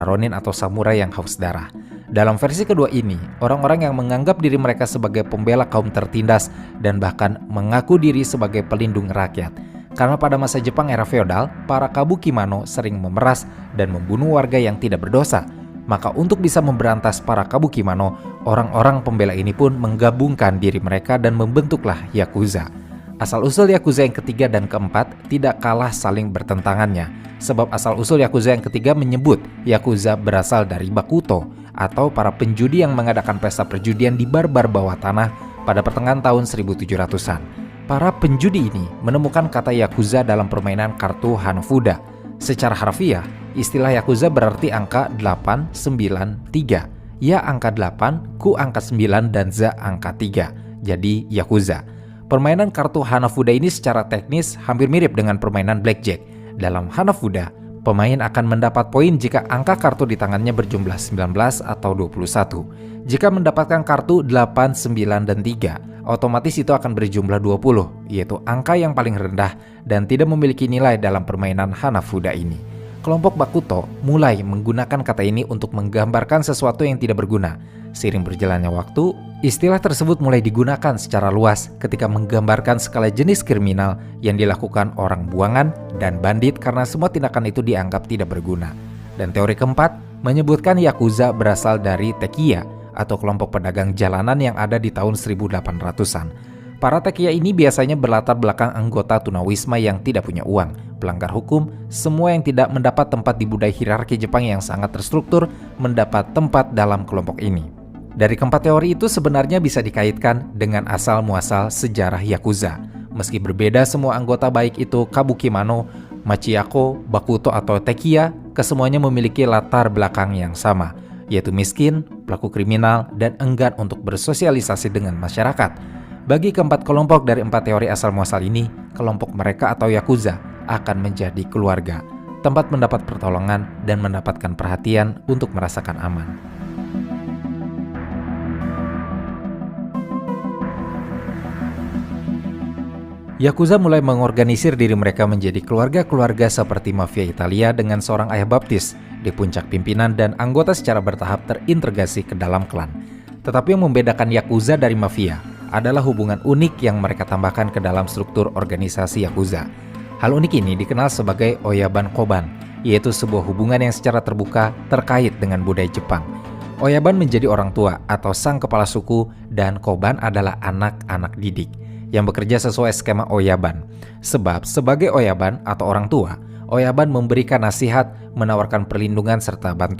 Ronin atau samurai yang haus darah. Dalam versi kedua ini, orang-orang yang menganggap diri mereka sebagai pembela kaum tertindas dan bahkan mengaku diri sebagai pelindung rakyat. Karena pada masa Jepang era feodal, para kabukimano sering memeras dan membunuh warga yang tidak berdosa. Maka untuk bisa memberantas para kabukimano, orang-orang pembela ini pun menggabungkan diri mereka dan membentuklah Yakuza. Asal-usul Yakuza yang ketiga dan keempat tidak kalah saling bertentangannya, sebab asal-usul Yakuza yang ketiga menyebut Yakuza berasal dari Bakuto, atau para penjudi yang mengadakan pesta perjudian di bar-bar bawah tanah pada pertengahan tahun 1700-an. Para penjudi ini menemukan kata Yakuza dalam permainan kartu Hanafuda. Secara harfiah, istilah Yakuza berarti angka 893. Ya angka 8, ku angka 9, dan za angka 3. Jadi Yakuza. Permainan kartu Hanafuda ini secara teknis hampir mirip dengan permainan blackjack. Dalam Hanafuda, pemain akan mendapat poin jika angka kartu di tangannya berjumlah 19 atau 21. Jika mendapatkan kartu 8, 9, dan 3, otomatis itu akan berjumlah 20, yaitu angka yang paling rendah dan tidak memiliki nilai dalam permainan Hanafuda ini. Kelompok Bakuto mulai menggunakan kata ini untuk menggambarkan sesuatu yang tidak berguna. Seiring berjalannya waktu, istilah tersebut mulai digunakan secara luas ketika menggambarkan skala jenis kriminal yang dilakukan orang buangan dan bandit karena semua tindakan itu dianggap tidak berguna. Dan teori keempat menyebutkan Yakuza berasal dari Tekiya atau kelompok pedagang jalanan yang ada di tahun 1800-an. Para Tekiya ini biasanya berlatar belakang anggota tunawisma yang tidak punya uang, pelanggar hukum, semua yang tidak mendapat tempat di budaya hierarki Jepang yang sangat terstruktur mendapat tempat dalam kelompok ini. Dari keempat teori itu sebenarnya bisa dikaitkan dengan asal-muasal sejarah Yakuza. Meski berbeda semua anggota baik itu Kabukimano, Machiyako, Bakuto atau Tekiya, kesemuanya memiliki latar belakang yang sama, yaitu miskin, pelaku kriminal, dan enggan untuk bersosialisasi dengan masyarakat. Bagi keempat kelompok dari empat teori asal-muasal ini, kelompok mereka atau Yakuza akan menjadi keluarga, tempat mendapat pertolongan dan mendapatkan perhatian untuk merasakan aman. Yakuza mulai mengorganisir diri mereka menjadi keluarga-keluarga seperti mafia Italia dengan seorang ayah baptis di puncak pimpinan dan anggota secara bertahap terintegrasi ke dalam klan. Tetapi yang membedakan Yakuza dari mafia adalah hubungan unik yang mereka tambahkan ke dalam struktur organisasi Yakuza. Hal unik ini dikenal sebagai Oyaban Koban, yaitu sebuah hubungan yang secara terbuka terkait dengan budaya Jepang. Oyaban menjadi orang tua atau sang kepala suku dan Koban adalah anak-anak didik yang bekerja sesuai skema Oyaban. Sebab sebagai Oyaban atau orang tua, Oyaban memberikan nasihat, menawarkan perlindungan serta bantuan